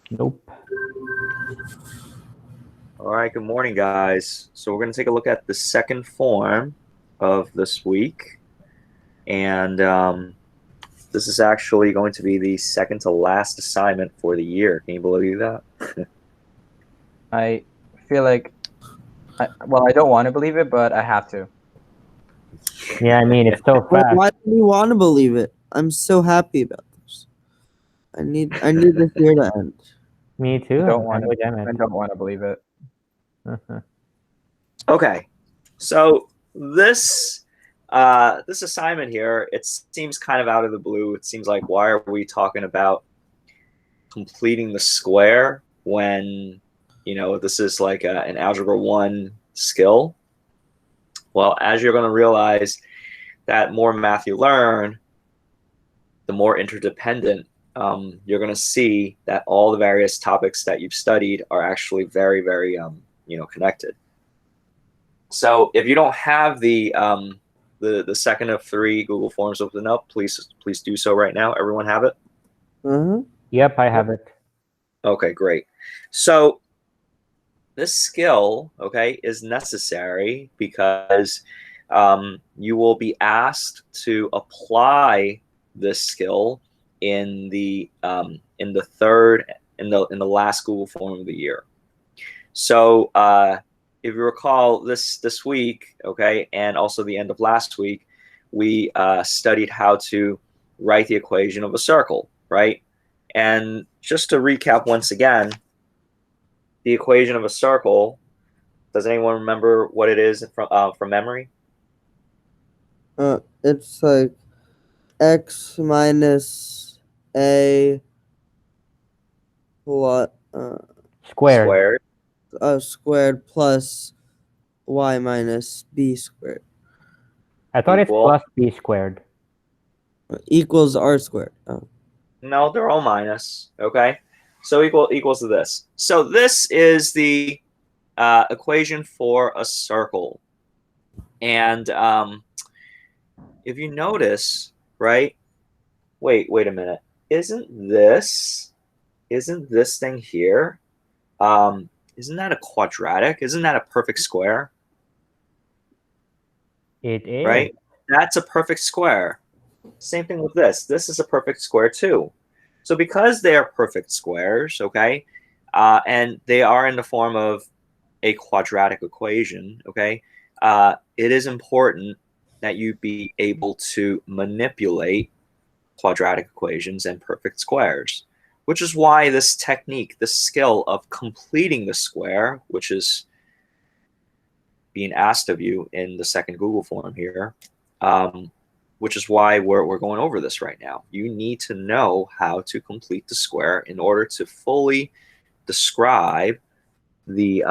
Nope. All right, good morning, guys. So we're going to take a look at the second form of this week. And this is actually going to be the second to last assignment for the year. Can you believe that? I feel like, I don't want to believe it, but I have to. Yeah, I mean, it's so Well, fast. why do you want to believe it? I'm so happy about this. I need this year to end. Me too. I don't want I'm to. with I Emmett. don't want to believe it. Okay, so this assignment here, it seems kind of out of the blue. It seems like, why are we talking about completing the square when this is like an algebra 1 skill? Well, as you're going to realize, that more math you learn, the more interdependent you're going to see that all the various topics that you've studied are actually very, very connected. So if you don't have the second of 3 Google Forms open up, please do so right now. Everyone have it? Uh-huh. Yep, I have it. Okay, great. So this skill, okay, is necessary because you will be asked to apply this skill in the last Google Form of the year. So if you recall, this week, okay, and also the end of last week, we studied how to write the equation of a circle, right? And just to recap once again, the equation of a circle. Does anyone remember what it is from memory? It's like x minus a what Squared. Squared. squared plus y minus b squared I thought it's Equal. plus b squared. equals r squared. Oh. No, they're all minus. Okay, so equals to this. So this is the equation for a circle, and if you notice, right? Wait a minute. Isn't this thing here? Isn't that a quadratic? Isn't that a perfect square? It is. Right? That's a perfect square. Same thing with this. This is a perfect square too. So because they are perfect squares, okay, and they are in the form of a quadratic equation, okay, it is important that you be able to manipulate quadratic equations and perfect squares, which is why this technique, this skill of completing the square, which is being asked of you in the second Google form here, which is why we're going over this right now. You need to know how to complete the square in order to fully describe the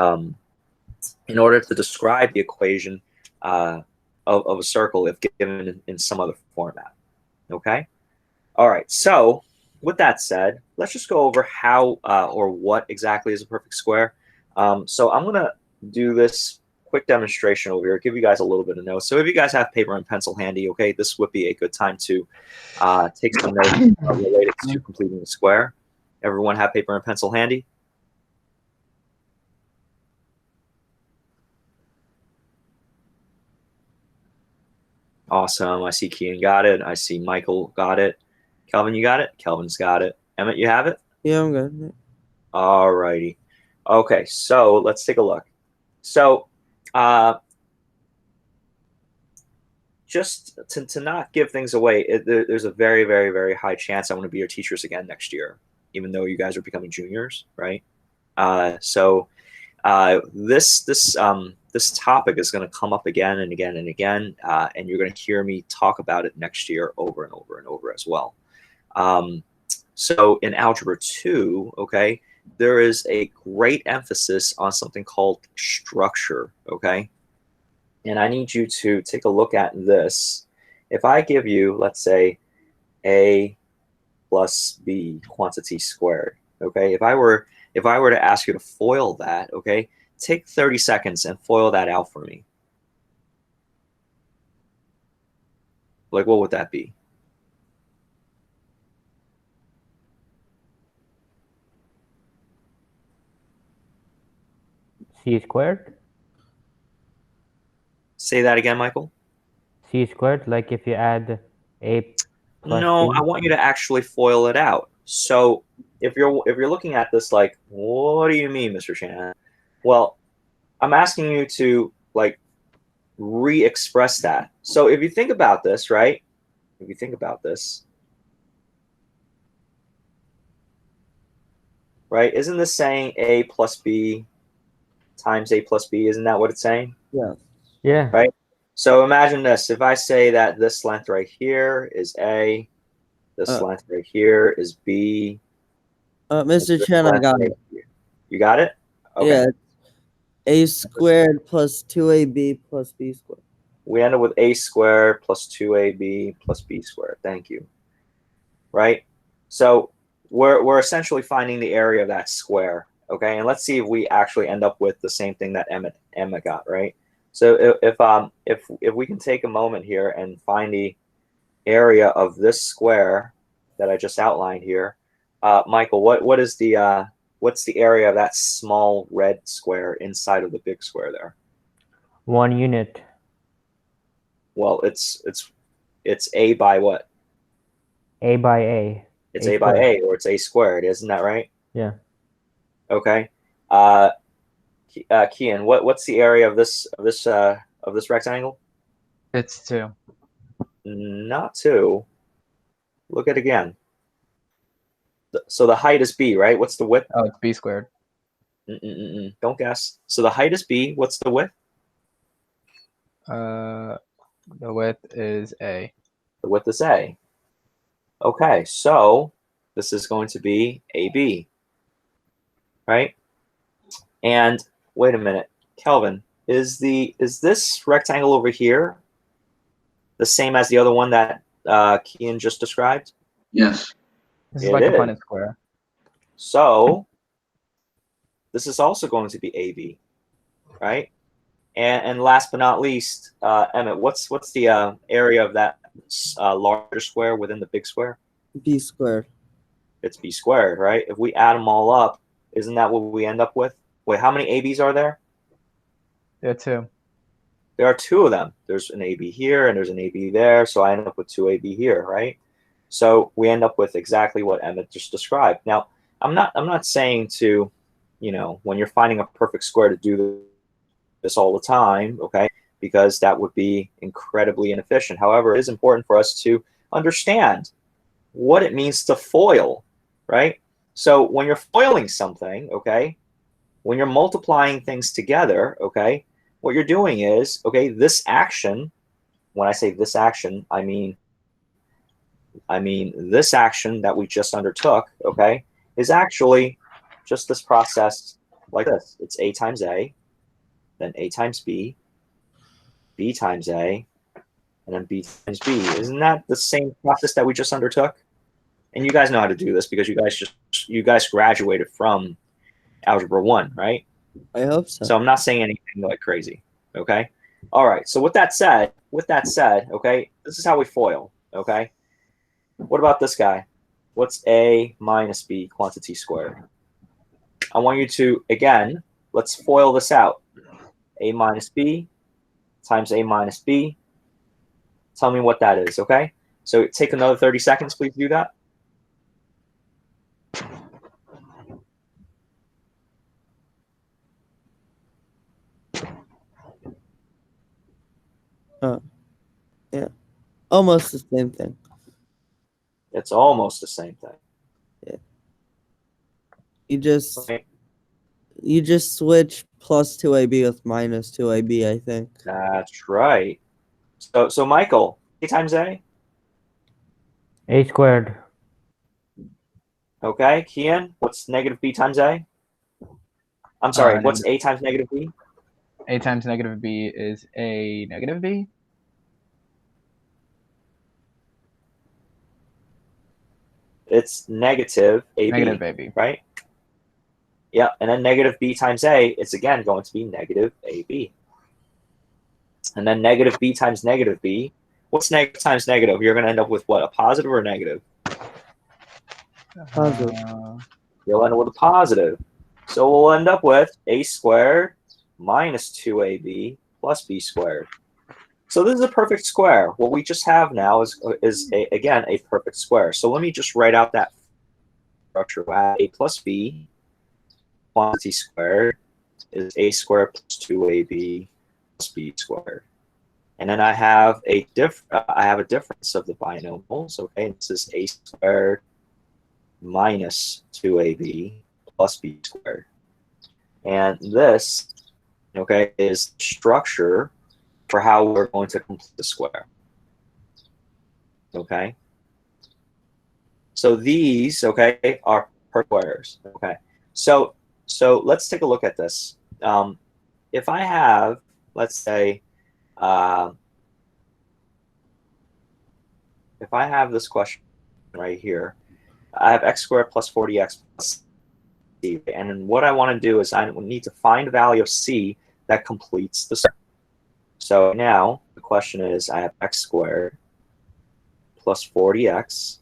equation of a circle if given in some other format. Okay. All right. So with that said, let's just go over how or what exactly is a perfect square. So I'm gonna do this quick demonstration over here, give you guys a little bit of notes. So if you guys have paper and pencil handy, okay, this would be a good time to take some notes related to completing the square. Everyone have paper and pencil handy? Awesome. I see Kian got it. I see Michael got it. Kelvin, you got it? Kelvin's got it. Emmett, you have it? Yeah, I'm good. All righty. Okay, so let's take a look. So just to not give things away, there's a very, very, very high chance I'm going to be your teachers again next year, even though you guys are becoming juniors, right? So this topic is going to come up again and again and again, and you're going to hear me talk about it next year over and over and over as well. So in Algebra 2, okay, there is a great emphasis on something called structure, okay? And I need you to take a look at this. If I give you, let's say, a plus b quantity squared, okay? If I were to ask you to FOIL that, okay, take 30 seconds and FOIL that out for me. Like, what would that be? C squared? Say that again, Michael. C squared, like if you add A plus No, B? I want you to actually FOIL it out. So if you're looking at this like, what do you mean, Mr. Shannon? Well, I'm asking you to like re-express that. So if you think about this, right? If you think about this, right? Isn't this saying A plus B times A plus B? Isn't that what it's saying? Yeah. Yeah. Right? So imagine this. If I say that this length right here is A, this length right here is B. Mr. Chen, I got it. You got it? Okay. Yeah. A squared plus 2ab plus b squared. We end up with A squared plus 2ab plus B squared. Thank you. Right? So we're essentially finding the area of that square. Okay, and let's see if we actually end up with the same thing that Emma got, right? So if we can take a moment here and find the area of this square that I just outlined here, Michael, what is the what's the area of that small red square inside of the big square there? 1 unit. Well, it's A by what? A by A. It's A A by squared. A, or it's A squared, isn't that right? Yeah. Okay. Kian, what's the area of this rectangle? It's 2. Not 2. Look at it again. So the height is B, right? What's the width? Oh, it's B squared. Don't guess. So the height is B. What's the width? The width is A. The width is A. Okay, so this is going to be AB, right? And wait a minute, Kelvin, is this rectangle over here the same as the other one that Kian just described? Yes. This is It like a is. Punnett square. So this is also going to be AB, right? And last but not least, Emmett, what's the area of that larger square within the big square? B squared. It's B squared, right? If we add them all up, isn't that what we end up with? Wait, how many ABs are there? There are 2. There are 2 of them. There's an AB here and there's an AB there, so I end up with 2 AB here, right? So we end up with exactly what Emmett just described. Now, I'm not saying to, when you're finding a perfect square to do this all the time, okay? Because that would be incredibly inefficient. However, it is important for us to understand what it means to FOIL, right? So when you're FOILing something, okay, when you're multiplying things together, okay, what you're doing is, okay, this action, when I say this action, I mean this action that we just undertook, okay, is actually just this process like this. It's A times A, then A times B, B times A, and then B times B. Isn't that the same process that we just undertook? And you guys know how to do this because you guys graduated from Algebra 1, right? I hope so. So I'm not saying anything like crazy, okay? All right, so with that said, okay, this is how we FOIL, okay? What about this guy? What's A minus B quantity squared? I want you to, again, let's FOIL this out. A minus B times A minus B. Tell me what that is, okay? So take another 30 seconds, please do that. Yeah. Almost the same thing. It's almost the same thing. You just Okay? switch plus 2ab with minus 2ab, I think. That's right. So Michael, A times A. A squared. Okay, Kian, what's negative B times A? I'm sorry, what's A times negative B? A times negative B is A negative B. It's negative AB, Negative AB. right? Yeah, and then negative B times A, it's again going to be negative AB. And then negative B times negative B. What's negative times negative? You're going to end up with what, a positive or a negative? Positive. You'll end up with a positive. So we'll end up with A squared minus 2ab plus b squared. So this is a perfect square. What we just have now is again, a perfect square. So let me just write out that structure. A plus b quantity squared is a squared plus 2ab plus b squared. And then I have a difference of the binomials. Okay, this is a squared minus 2ab plus b squared. And this, okay, is structure for how we're going to complete the square. Okay. So these, okay, are perfect squares. Okay. So let's take a look at this. If I have, let's say, if I have this question right here, I have x squared plus 40x plus c, and then what I want to do is I need to find the value of c that completes the square. So now the question is, I have x squared plus 40x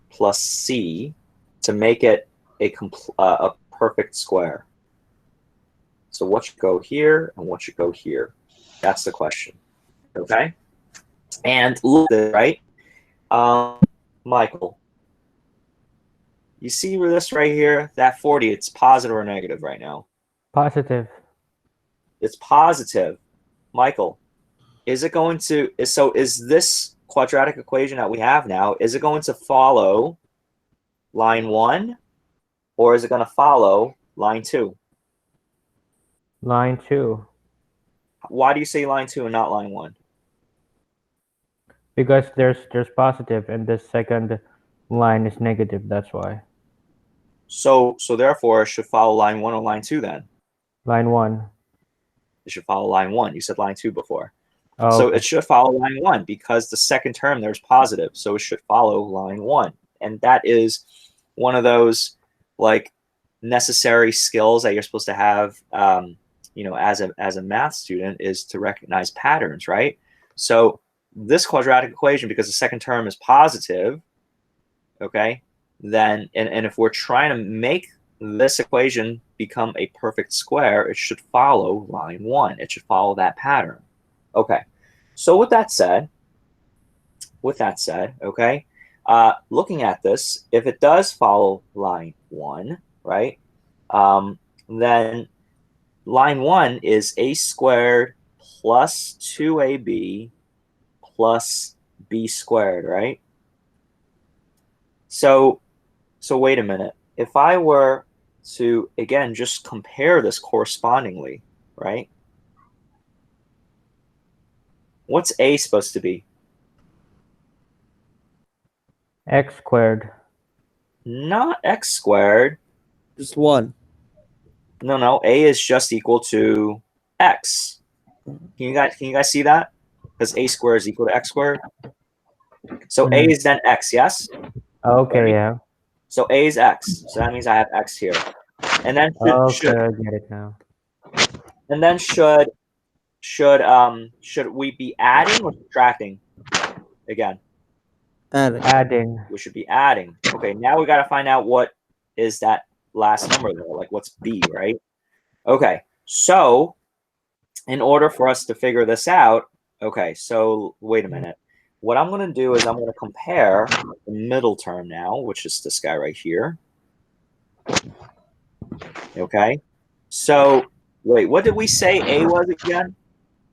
plus c to make it a perfect square. So what should go here and what should go here? That's the question. Okay? And look at it, right? Michael, you see this right here? That 40, it's positive or negative right now? Positive. It's positive. Michael, is it going to, is this quadratic equation that we have now, is it going to follow line 1 or is it going to follow line 2? Line 2. Why do you say line 2 and not line 1? Because there's positive and the second line is negative, that's why. So therefore it should follow line 1 or line 2 then? Line 1. It should follow line 1. You said line 2 before. Oh, So okay. it should follow line 1 because the second term there's positive. So it should follow line 1. And that is one of those like necessary skills that you're supposed to have, you know, as a math student, is to recognize patterns, right? So this quadratic equation, because the second term is positive, okay, then and if we're trying to make this equation become a perfect square, it should follow line 1. It should follow that pattern. Okay, so with that said, okay, looking at this, if it does follow line 1, right, then line 1 is a squared plus 2ab plus b squared, right? So wait a minute. If I were to, again, just compare this correspondingly, right? What's a supposed to be? X squared. Not x squared. Just 1. No, a is just equal to x. Can you guys see that? Because a squared is equal to x squared. So a is then x, yes? Okay, yeah. So a is x. So that means I have x here. And then Okay, I get it now. and then should we be adding or subtracting? Again, Adding. we should be adding. Okay, now we got to find out what is that last number there, like what's b, right? Okay, so in order for us to figure this out, okay, so wait a minute. What I'm going to do is I'm going to compare the middle term now, which is this guy right here. Okay, so wait, what did we say a was again?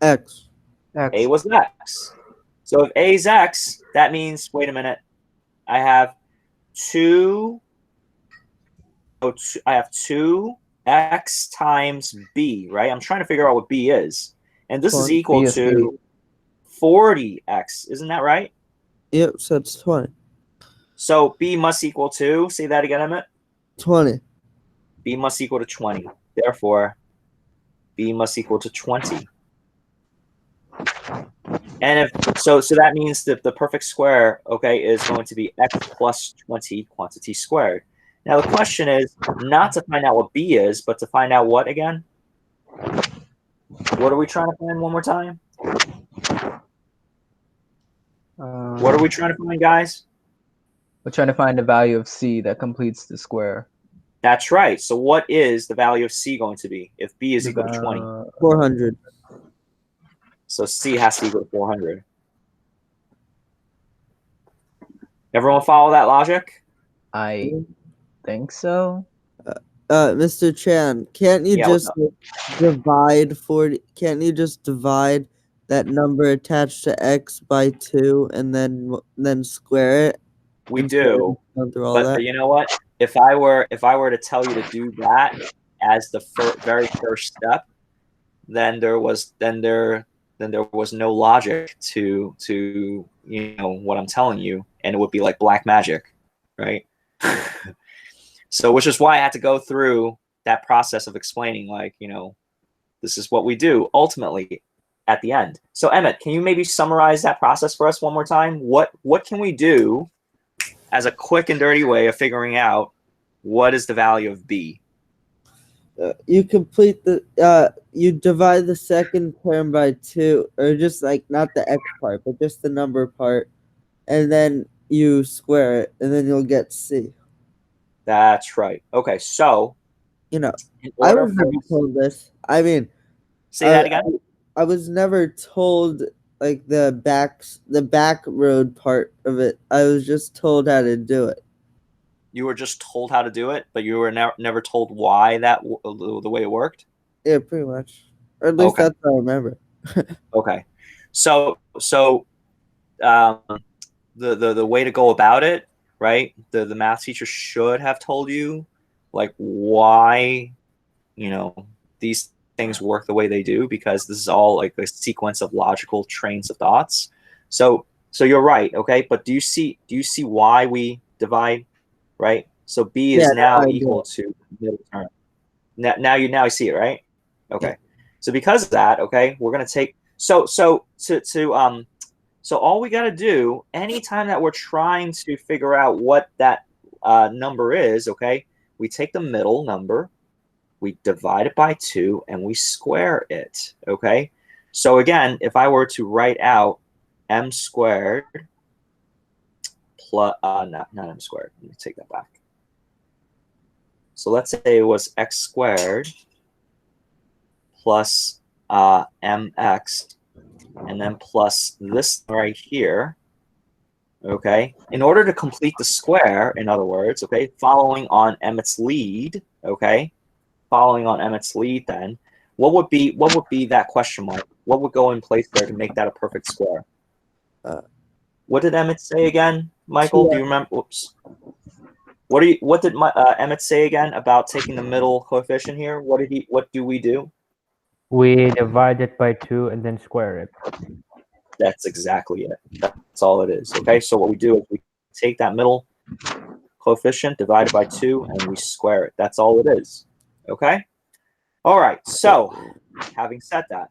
X. A was x. So if a is x, that means, wait a minute, I have 2 x times b, right? I'm trying to figure out what b is. And this is equal to 40x. Isn't that right? Yep, so it's 20. So b must equal to, say that again, Emmett. 20. B must equal to 20. Therefore, b must equal to 20. And if so that means that the perfect square, okay, is going to be x plus 20 quantity squared. Now the question is not to find out what b is, but to find out what again? What are we trying to find one more time? What are we trying to find, guys? We're trying to find the value of c that completes the square. That's right. So what is the value of C going to be if B is equal to 20? 400. So C has to equal to 400. Everyone follow that logic? I think so. Mr. Chan, can't you Yeah, just divide 40? Can't you just divide that number attached to x by 2 and then square it? We instead of do. going through all But that? you know what? If I were to tell you to do that as the very first step, then there was no logic to what I'm telling you, and it would be like black magic, right? So, which is why I had to go through that process of explaining, like, this is what we do ultimately at the end. So, Emmett, can you maybe summarize that process for us one more time? What can we do as a quick and dirty way of figuring out what is the value of B? You you divide the second term by 2, or just like not the x part, but just the number part, and then you square it, and then you'll get C. That's right. Okay, so You know, in I order was for never told this. I mean, say that again. I was never told like the back road part of it. I was just told how to do it. You were just told how to do it, but you were never told why the way it worked. Yeah, pretty much. Or at least Okay. that's what I remember. Okay, so the way to go about it, right? The math teacher should have told you like why these things work the way they do, because this is all like a sequence of logical trains of thoughts. So you're right, okay? But do you see why we divide, right? So B is now equal to middle term. Now you see it, right? Okay. Yeah. So because of that, okay, we're gonna take so all we got to do anytime that we're trying to figure out what that number is, okay, we take the middle number, we divide it by 2, and we square it, okay? So again, if I were to write out m squared plus, not m squared, let me take that back. So let's say it was x squared plus mx, and then plus this right here, okay? In order to complete the square, in other words, okay, following on Emmett's lead, okay? Following on Emmett's lead, then, what would be that question mark? What would go in place there to make that a perfect square? What did Emmett say again, Michael? Do you remember? Whoops. What did Emmett say again about taking the middle coefficient here? What do we do? We divide it by 2 and then square it. That's exactly it. That's all it is. Okay, so what we do is we take that middle coefficient, divide it by 2, and we square it. That's all it is. Okay? All right, so having said that,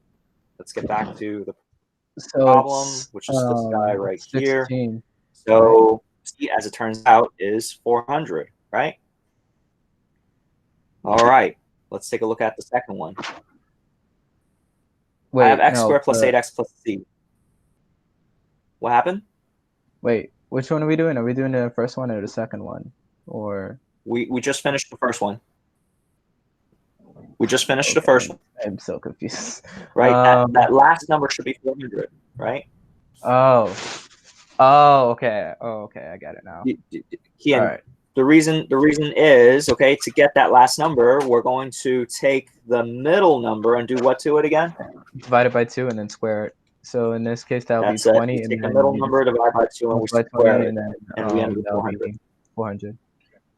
let's get back to the problem, which is this guy right 16, here. So C, as it turns out, is 400, right? All right, let's take a look at the second one. Wait, I have x no, squared plus 8x plus c. What happened? Wait, which one are we doing? Are we doing the first one or the second one? Or we just finished the first one. We just finished the first one, I'm so confused. right? That last number should be 400, right? Oh, okay. Oh, okay. I got it now. Kian, All right. the reason is, okay, to get that last number, we're going to take the middle number and do what to it again? Divide it by 2 and then square it. So in this case, that would be That's it. 20. We and take the then middle you number, divide by 2, and we multiply square 20, it, and then and we end with that'll 400. be 400.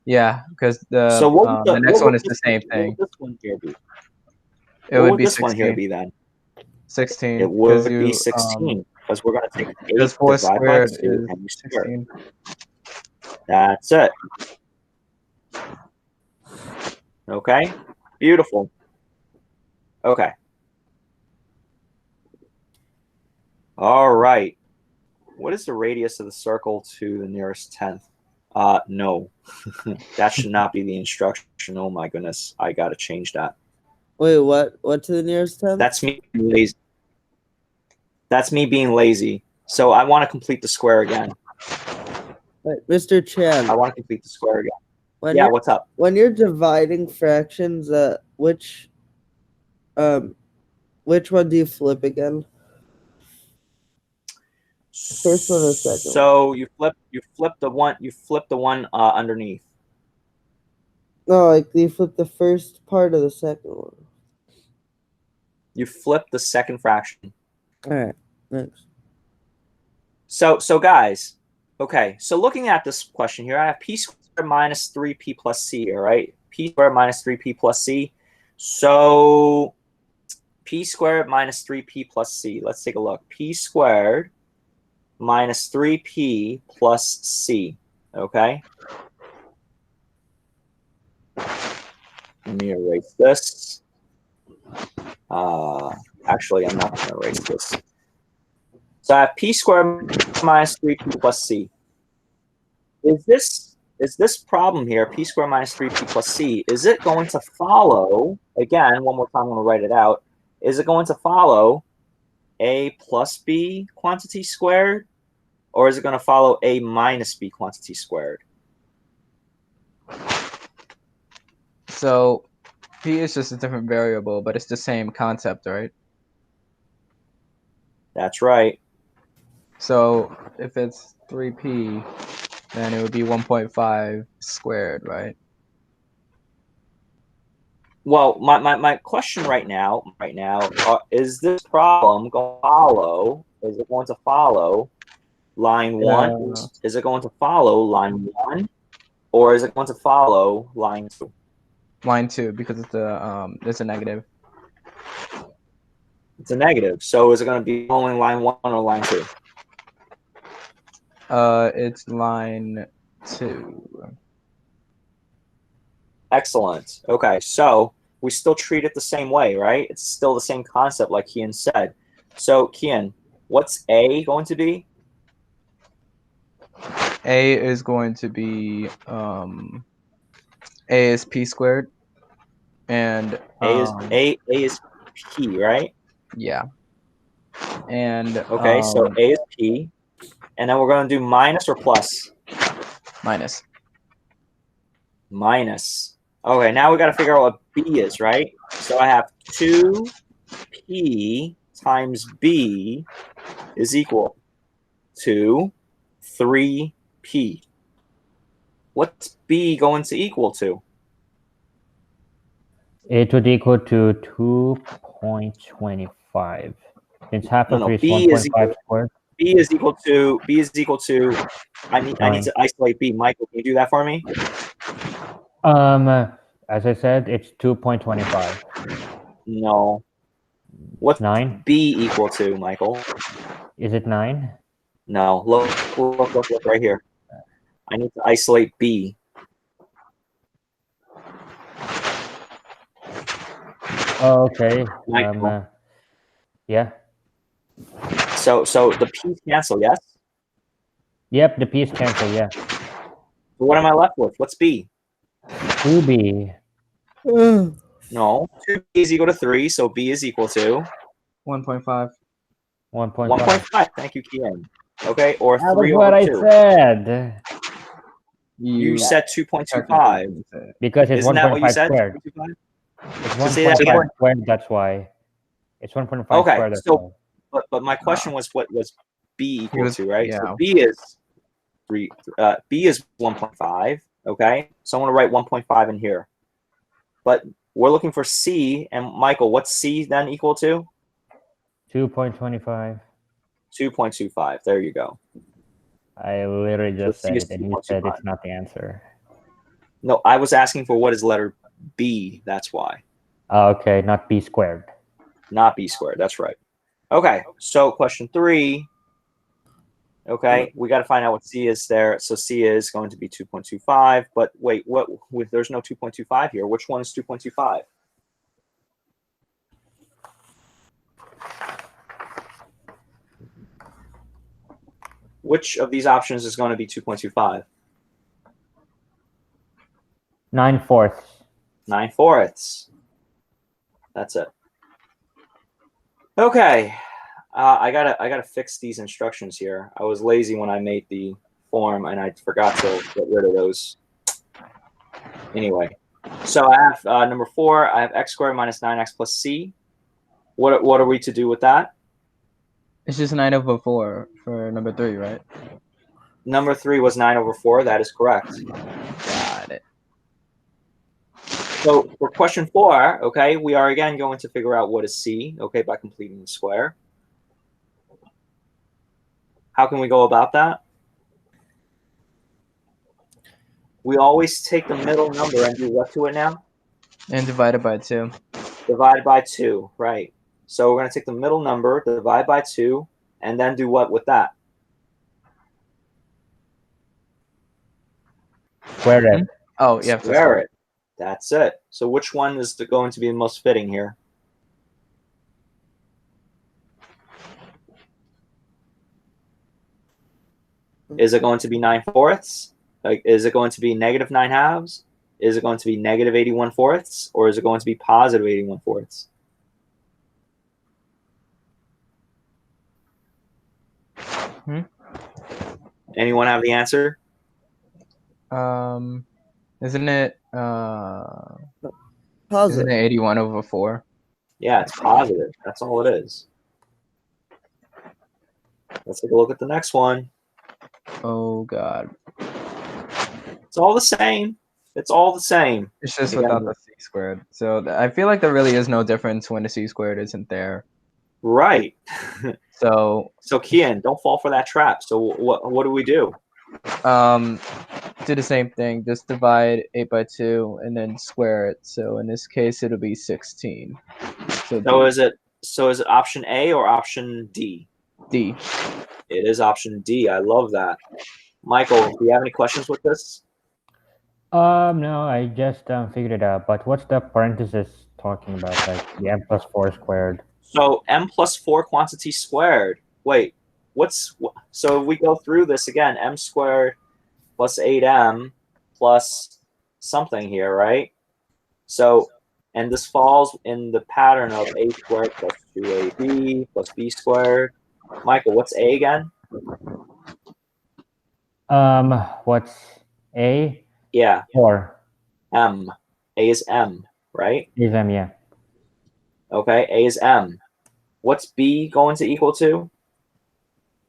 Yeah, because the So what would the next what one would is the same what thing. would this one here be? It What would would be this one here 16. be then? 16. It would be 16, because we're going to take 8 because 4 divided by squared 2 is and we square it. 16. That's it. Okay, beautiful. Okay. All right. What is the radius of the circle to the nearest tenth? No. That should not be the instruction. Oh my goodness. I got to change that. Wait, what? What to the nearest 10th? That's me being lazy. That's me being lazy. So I want to complete the square again. Wait, Mr. Chan. I want to complete the square again. When Yeah, you're what's up? when you're dividing fractions, which one do you flip again? First one or second one? So you flip the one underneath. No, like you flip the first part of the second one. You flip the second fraction. All right, thanks. So guys, okay. So looking at this question here, I have p squared minus 3p plus c. All right, p squared minus 3p plus c. So p squared minus 3p plus c. Let's take a look. P squared minus 3p plus c. Okay. Let me erase this. Actually, I'm not going to erase this. So I have p squared minus 3p plus c. Is this problem here, p squared minus 3p plus c, is it going to follow, again, one more time, I'm going to write it out, is it going to follow a plus b quantity squared, or is it going to follow a minus b quantity squared? So p is just a different variable, but it's the same concept, right? That's right. So if it's 3p, then it would be 1.5 squared, right? Well, my question right now, is this problem going to follow? Is it going to follow line one? Yeah. Is it going to follow line one, or is it going to follow line two? Line 2, because it's there's a negative. It's a negative. So is it going to be following line one or line two? It's line 2. Excellent. Okay, so we still treat it the same way, right? It's still the same concept, like Kian said. So Kian, what's A going to be? A is going to be A is p squared, and A is P, right? yeah, and Okay, so A is P, and then we're going to do minus or plus? minus. Minus. Okay, now we got to figure out what B is, right? So I have 2P times B is equal to 3P. What's B going to equal to? It would equal to 2.25. Since half of No, 3 is B is 1.5 squared. B is equal to I need to isolate B. Michael, can you do that for me? As I said, it's 2.25. No. What's 9? B equal to, Michael? Is it 9? No. Look right here. I need to isolate B. Oh, okay. Michael. Yeah. So the P's cancel, yes? Yep, the P's cancel, yeah. So what am I left with? What's B? 2B. No. 2B is equal to 3, so B is equal to 1.5. 1.5. 1.5. Thank you, Kian. Okay, or That 3 was what over I 2. said. You said 2.25. Because it's Isn't that what you 1.5 said? squared. 2.25? It's So say that 1.5 again. squared, that's why. It's 1.5 Okay, squared, that's so why. but my question was what was B equal was- to, right? yeah. So B is 3. B is 1.5. Okay, so I'm going to write 1.5 in here. But we're looking for C, and Michael, what's C then equal to? 2.25. 2.25. There you go. I literally just So said C it, is and you said 2.25. it's not the answer. No, I was asking for what is letter B. That's why, Okay, not B squared. not B squared. That's right. Okay, so question 3. Okay, we got to find out what C is there. So C is going to be 2.25. But wait, what? There's no 2.25 here. Which one is 2.25? Which of these options is going to be 2.25? 9/4. 9/4. That's it. Okay, I gotta fix these instructions here. I was lazy when I made the form, and I forgot to get rid of those. Anyway, so I have number 4. I have x squared minus 9x plus c. What are we to do with that? It's just 9 over 4 for number 3, right? Number 3 was 9 over 4. That is correct. Got it. So for question 4, okay, we are again going to figure out what is c, okay, by completing the square. How can we go about that? We always take the middle number and do what to it now? And divided by 2. Divide by 2, right. So we're going to take the middle number, divide by 2, and then do what with that? Square it. Oh, yeah. Square it. That's it. So which one is going to be the most fitting here? Is it going to be 9/4? Like, is it going to be negative 9/2? Is it going to be negative 81/4? Or is it going to be positive 81/4? Anyone have the answer? Isn't it Positive. 81 over 4? Yeah, it's positive. That's all it is. Let's take a look at the next one. Oh god. It's all the same. It's all the same. It's just Again, without the c squared. So I feel like there really is no difference when the c squared isn't there. Right. So So Kian, don't fall for that trap. So what do we do? do the same thing. Just divide 8 by 2 and then square it. So in this case, it'll be 16. So So is it option A or option D? D. It is option D. I love that. Michael, do you have any questions with this? No, I just figured it out. But what's the parenthesis talking about? Like the m plus 4 squared. So m plus 4 quantity squared. Wait, so we go through this again. M squared plus 8m plus something here, right? So, and this falls in the pattern of a squared plus 2ab plus b squared. Michael, what's a again? What's a? Yeah, 4. m. A is m, right? Is m, yeah. Okay, a is m. What's b going to equal to?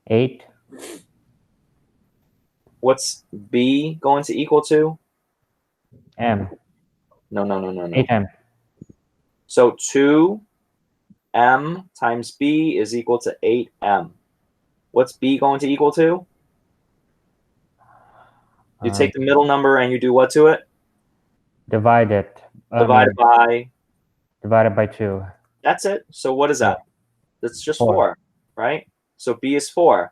8. What's b going to equal to? M. No. 8m. So 2m times b is equal to 8m. What's b going to equal to? You take the middle number and you do what to it? Divide it. Divided by. Divided by 2. That's it. So what is that? That's just 4. 4, right? So b is 4.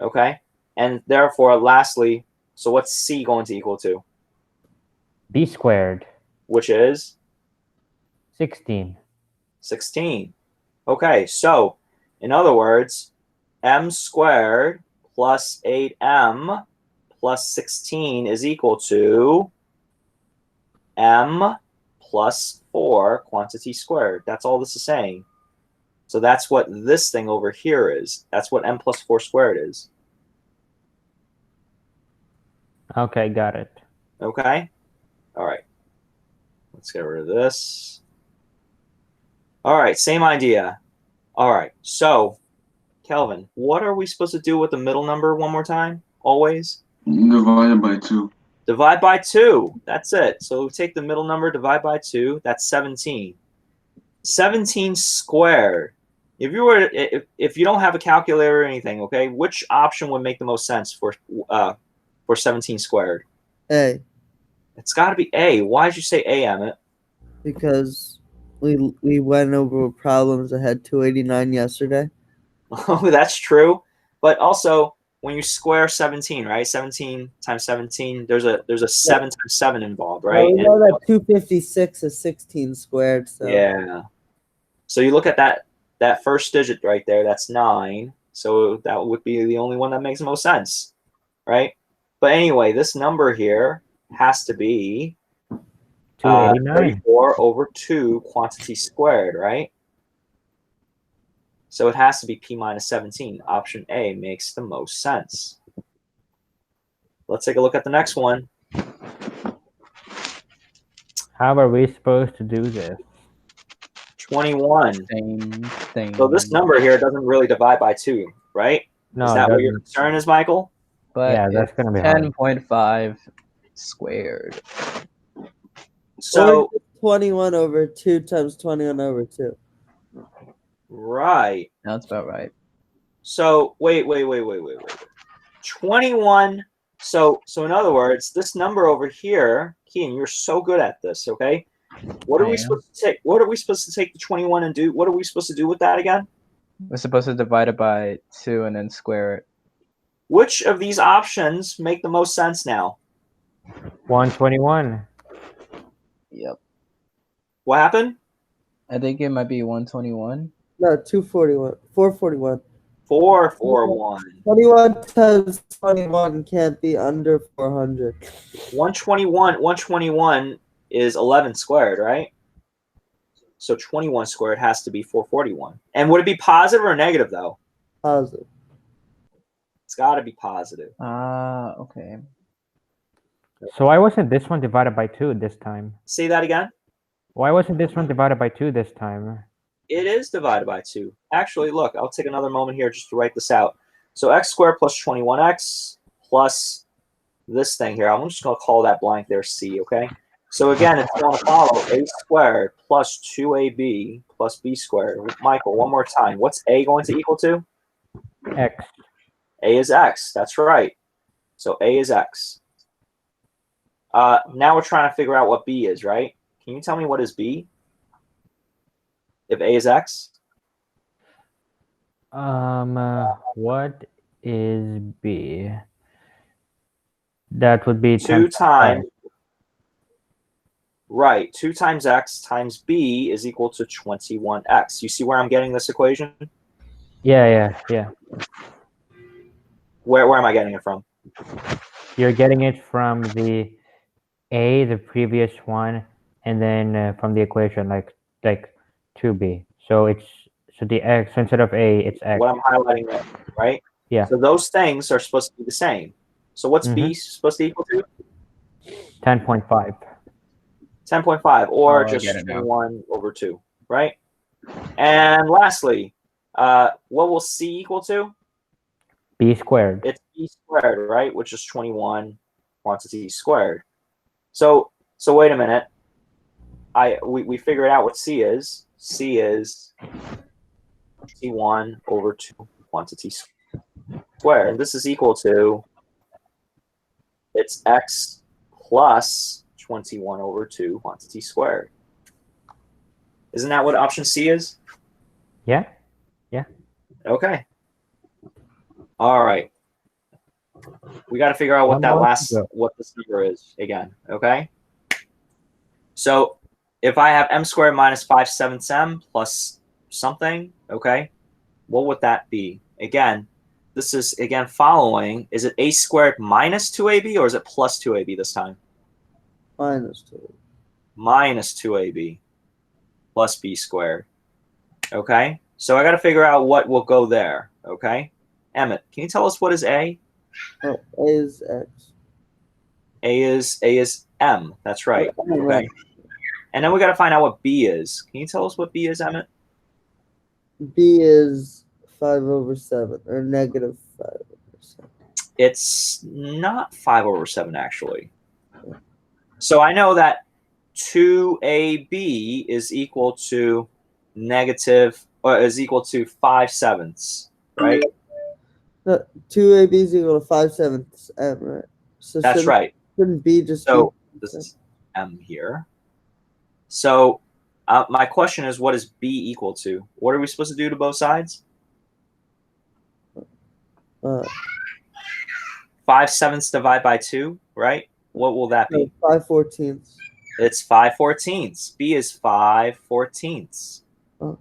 Okay? And therefore, lastly, so what's c going to equal to? B squared. Which is 16. 16. Okay, so in other words, m squared plus 8m plus 16 is equal to m plus 4 quantity squared. That's all this is saying. So that's what this thing over here is. That's what m plus 4 squared is. Okay, got it. Okay? All right. Let's get rid of this. All right, same idea. All right, so Kelvin, what are we supposed to do with the middle number one more time? Always? Divided by 2. Divide by 2. That's it. So we take the middle number, divide by 2. That's 17. 17 squared. If you don't have a calculator or anything, okay, which option would make the most sense for 17 squared? A. It's got to be A. Why did you say A, Emmett? Because we went over problems that had 289 yesterday. Oh, that's true. But also, when you square 17, right? 17 times 17, there's a 7 times 7 involved, right? Well, we know that 256 is 16 squared. So Yeah. So you look at that first digit right there, that's 9. So that would be the only one that makes the most sense, right? But anyway, this number here has to be 289. 34 over 2 quantity squared, right? So it has to be p minus 17. Option A makes the most sense. Let's take a look at the next one. How are we supposed to do this? 21. Same thing. So this number here doesn't really divide by 2, right? No, Is it that what your doesn't. concern is, Michael? But Yeah, that's it's gonna be hard. 10.5 squared. So, Or 21 over 2 times 21 over 2. right. That's about right. So, wait. 21. So in other words, this number over here, Kean, you're so good at this, okay? What are I we am. supposed to take? What are we supposed to take the 21 and do? What are we supposed to do with that again? We're supposed to divide it by 2 and then square it. Which of these options make the most sense now? 121. Yep. What happened? I think it might be 121. No, 241. 441. 441. 21 times 21 can't be under 400. 121 is 11 squared, right? So 21 squared has to be 441. And would it be positive or negative, though? Positive. It's got to be positive. Okay. So why wasn't this one divided by 2 this time? Say that again. Why wasn't this one divided by 2 this time? It is divided by 2. Actually, look, I'll take another moment here just to write this out. So x squared plus 21x plus this thing here. I'm just going to call that blank there C, okay? So again, it's going to follow a squared plus 2ab plus b squared. Michael, one more time. What's a going to equal to? X. A is x. That's right. So a is x. Now we're trying to figure out what b is, right? Can you tell me what is b? If a is x? What is B? That would be 2 10. times. Right. 2 times x times b is equal to 21x. You see where I'm getting this equation? Yeah. Where am I getting it from? You're getting it from the A, the previous one, and then from the equation like 2B. So the X instead of A, it's X. What I'm highlighting there, right? Yeah. So those things are supposed to be the same. So what's b supposed to equal to? 10.5. 10.5, or Oh, I just get it now. 21 over 2, right? And lastly, what will c equal to? B squared. It's b squared, right? Which is 21 quantity squared. So wait a minute. We figured out what c is. C is c1 over 2 quantity squared. This is equal to, it's x plus 21 over 2 quantity squared. Isn't that what option C is? Yeah. Okay. All right. We got to figure out what One more to go. what this number is again. Okay. So if I have m squared minus 5/7 m plus something, okay, what would that be? Again, this is again following. Is it a squared minus 2ab or is it plus 2ab this time? Minus 2. Minus 2ab plus b squared. Okay, so I got to figure out what will go there. Okay, Emmett, can you tell us what is A? Oh, A is X. A is M. That's right. Okay, and then we got to find out what B is. Can you tell us what B is, Emmett? B is 5 over 7, or negative 5 over 7. It's not 5/7 actually. So I know that 2ab is equal to negative, or is equal to 5/7, right? No, 2AB is equal to 5/7 M, right? So That's right. Shouldn't B just So be this is M here. So my question is, what is B equal to? What are we supposed to do to both sides? 5/7 divide by 2, right? What will that be? 5/14. It's 5/14. B is 5/14. Oh.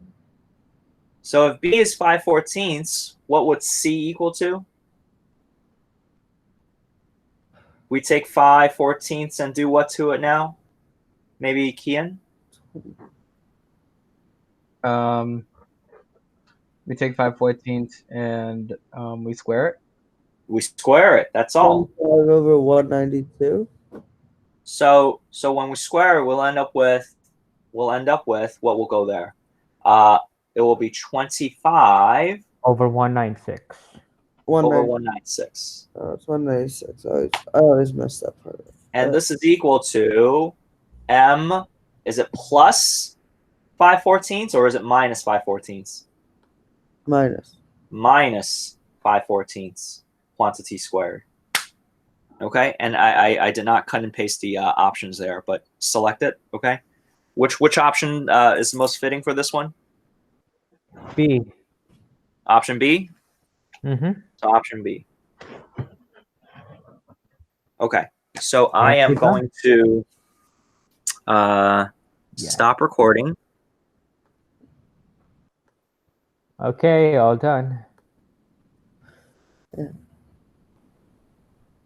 So if B is 5/14, what would C equal to? We take 5/14 and do what to it now? Maybe Kian? We take 5/14 and we square it. We square it. That's all. 25 over 192. So when we square, we'll end up with what will go there. It will be 25 over 196. over 196. 196. Oh, it's 196. I always mess that part up. And this is equal to m. Is it plus 5/14 or is it minus 5/14? Minus. Minus 5/14 quantity squared. Okay, and I did not cut and paste the options there, but select it. Okay, which option is most fitting for this one? B. Option B. Mm-hmm. So option B. Okay, so I am Nicely done. going to stop recording. Okay, all done. Yeah.